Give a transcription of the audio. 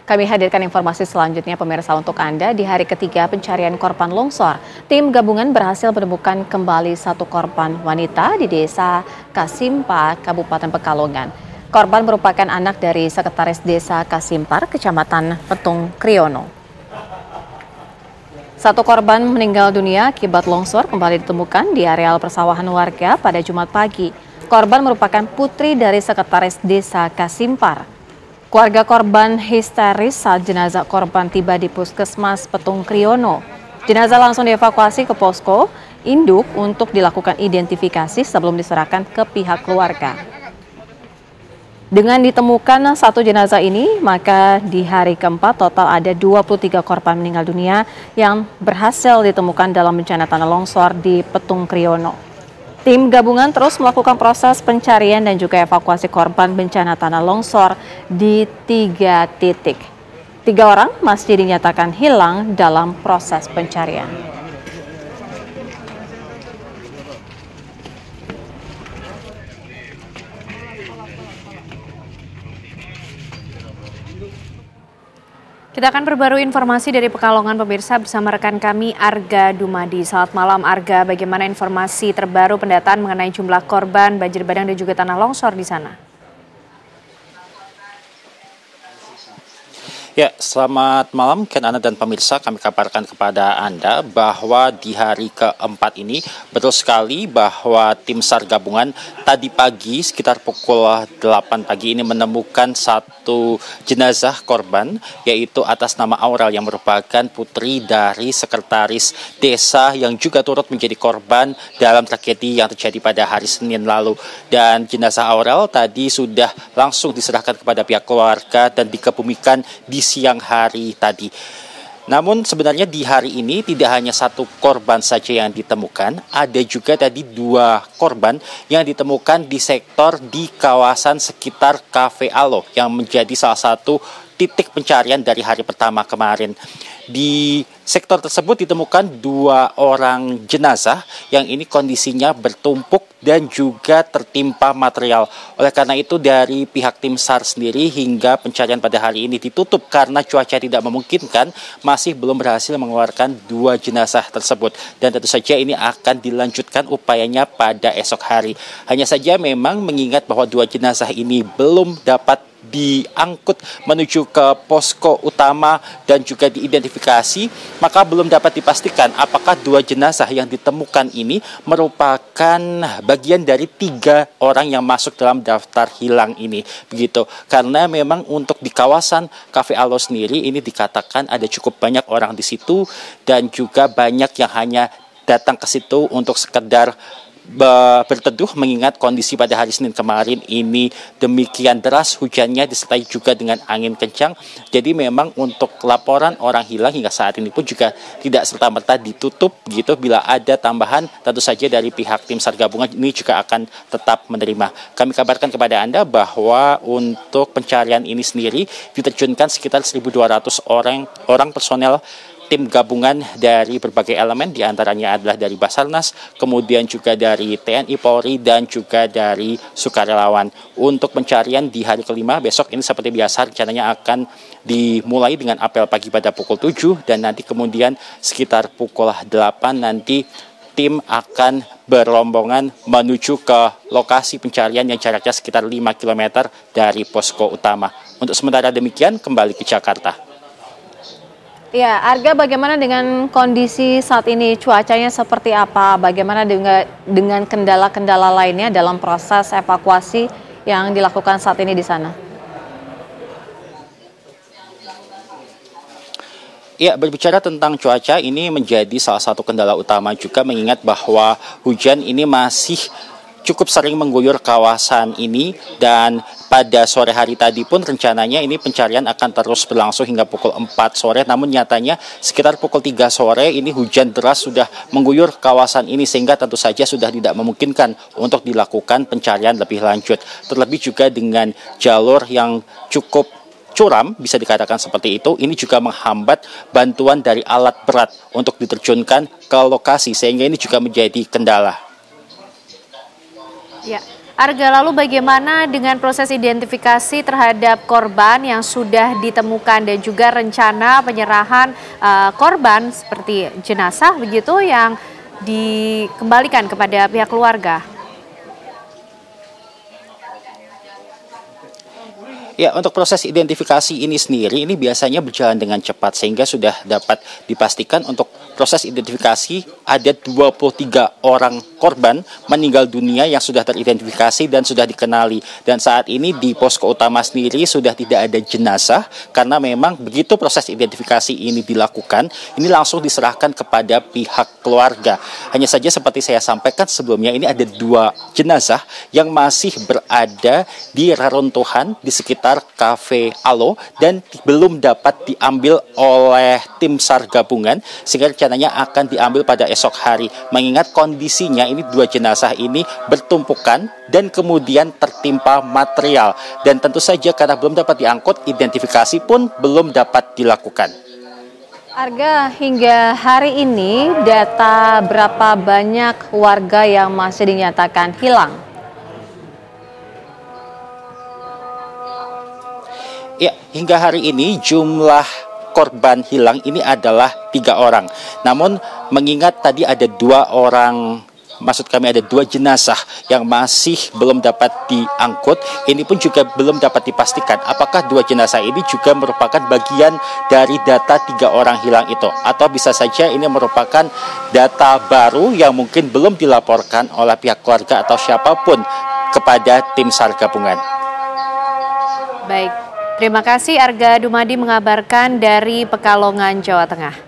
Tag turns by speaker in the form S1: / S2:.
S1: Kami hadirkan informasi selanjutnya pemirsa untuk Anda. Di hari ketiga pencarian korban longsor, tim gabungan berhasil menemukan kembali satu korban wanita di desa Kasimpa, Kabupaten Pekalongan. Korban merupakan anak dari Sekretaris Desa Kasimpar, Kecamatan Petung Kriono. Satu korban meninggal dunia akibat longsor kembali ditemukan di areal persawahan warga pada Jumat pagi. Korban merupakan putri dari Sekretaris Desa Kasimpar. Keluarga korban histeris saat jenazah korban tiba di Puskesmas Petung Kriono. Jenazah langsung dievakuasi ke posko induk untuk dilakukan identifikasi sebelum diserahkan ke pihak keluarga. Dengan ditemukan satu jenazah ini, maka di hari keempat total ada 23 korban meninggal dunia yang berhasil ditemukan dalam bencana tanah longsor di Petung Kriono. Tim gabungan terus melakukan proses pencarian dan juga evakuasi korban bencana tanah longsor di 3 titik. 3 orang masih dinyatakan hilang dalam proses pencarian.
S2: Kita akan perbarui informasi dari Pekalongan pemirsa bersama rekan kami Arga Dumadi. Selamat malam Arga, bagaimana informasi terbaru pendataan mengenai jumlah korban banjir bandang dan juga tanah longsor di sana?
S3: Ya, selamat malam Ken Ana dan pemirsa. Kami kabarkan kepada Anda bahwa di hari keempat ini betul sekali bahwa tim SAR gabungan tadi pagi sekitar pukul 8 pagi ini menemukan satu jenazah korban, yaitu atas nama Aurel yang merupakan putri dari Sekretaris Desa yang juga turut menjadi korban dalam tragedi yang terjadi pada hari Senin lalu. Dan jenazah Aurel tadi sudah langsung diserahkan kepada pihak keluarga dan dikebumikan di siang hari tadi. Namun sebenarnya di hari ini tidak hanya satu korban saja yang ditemukan, ada juga tadi 2 korban yang ditemukan di sektor di kawasan sekitar Cafe Alo yang menjadi salah satu titik pencarian dari hari pertama kemarin. Di sektor tersebut ditemukan 2 orang jenazah yang ini kondisinya bertumpuk dan juga tertimpa material. Oleh karena itu dari pihak tim SAR sendiri hingga pencarian pada hari ini ditutup karena cuaca tidak memungkinkan, masih belum berhasil mengeluarkan 2 jenazah tersebut. Dan tentu saja ini akan dilanjutkan upayanya pada esok hari. Hanya saja memang mengingat bahwa 2 jenazah ini belum dapat diangkut menuju ke posko utama dan juga diidentifikasi, maka belum dapat dipastikan apakah 2 jenazah yang ditemukan ini merupakan bagian dari 3 orang yang masuk dalam daftar hilang ini, begitu. Karena memang untuk di kawasan Cafe Alo sendiri ini dikatakan ada cukup banyak orang di situ dan juga banyak yang hanya datang ke situ untuk sekedar berteduh mengingat kondisi pada hari Senin kemarin ini demikian deras hujannya disertai juga dengan angin kencang. Jadi memang untuk laporan orang hilang hingga saat ini pun juga tidak serta-merta ditutup gitu. Bila ada tambahan tentu saja dari pihak tim SAR gabungan ini juga akan tetap menerima. Kami kabarkan kepada Anda bahwa untuk pencarian ini sendiri diterjunkan sekitar 1.200 orang personel tim gabungan dari berbagai elemen, diantaranya adalah dari Basarnas, kemudian juga dari TNI Polri dan juga dari sukarelawan. Untuk pencarian di hari kelima besok ini seperti biasa rencananya akan dimulai dengan apel pagi pada pukul 7 dan nanti kemudian sekitar pukul 8 nanti tim akan berombongan menuju ke lokasi pencarian yang jaraknya sekitar 5 km dari posko utama. Untuk sementara demikian, kembali ke Jakarta.
S1: Ya, Arga, bagaimana dengan kondisi saat ini? Cuacanya seperti apa? Bagaimana dengan kendala-kendala lainnya dalam proses evakuasi yang dilakukan saat ini di sana?
S3: Ya, berbicara tentang cuaca, ini menjadi salah satu kendala utama juga mengingat bahwa hujan ini masih cukup sering mengguyur kawasan ini dan pada sore hari tadi pun rencananya ini pencarian akan terus berlangsung hingga pukul 4 sore, namun nyatanya sekitar pukul 3 sore ini hujan deras sudah mengguyur kawasan ini sehingga tentu saja sudah tidak memungkinkan untuk dilakukan pencarian lebih lanjut. Terlebih juga dengan jalur yang cukup curam, bisa dikatakan seperti itu, ini juga menghambat bantuan dari alat berat untuk diterjunkan ke lokasi sehingga ini juga menjadi kendala.
S2: Ya, Arga, lalu bagaimana dengan proses identifikasi terhadap korban yang sudah ditemukan dan juga rencana penyerahan korban seperti jenazah begitu yang dikembalikan kepada pihak keluarga?
S3: Ya, untuk proses identifikasi ini sendiri, ini biasanya berjalan dengan cepat sehingga sudah dapat dipastikan untuk proses identifikasi ada 23 orang korban meninggal dunia yang sudah teridentifikasi dan sudah dikenali. Dan saat ini di posko utama sendiri sudah tidak ada jenazah karena memang begitu proses identifikasi ini dilakukan, ini langsung diserahkan kepada pihak keluarga. Hanya saja seperti saya sampaikan sebelumnya, ini ada 2 jenazah yang masih berada di reruntuhan di sekitar Cafe Alo dan belum dapat diambil oleh tim SAR gabungan sehingga rencananya akan diambil pada esok hari. Mengingat kondisinya ini 2 jenazah ini bertumpukan dan kemudian tertimpa material dan tentu saja karena belum dapat diangkut, identifikasi pun belum dapat dilakukan.
S1: Arga, hingga hari ini data berapa banyak warga yang masih dinyatakan hilang?
S3: Ya, hingga hari ini jumlah korban hilang ini adalah 3 orang. Namun mengingat tadi ada 2 orang, maksud kami ada 2 jenazah yang masih belum dapat diangkut, ini pun juga belum dapat dipastikan apakah 2 jenazah ini juga merupakan bagian dari data 3 orang hilang itu, atau bisa saja ini merupakan data baru yang mungkin belum dilaporkan oleh pihak keluarga atau siapapun kepada tim SAR gabungan.
S2: Baik. Terima kasih Arga Dumadi mengabarkan dari Pekalongan, Jawa Tengah.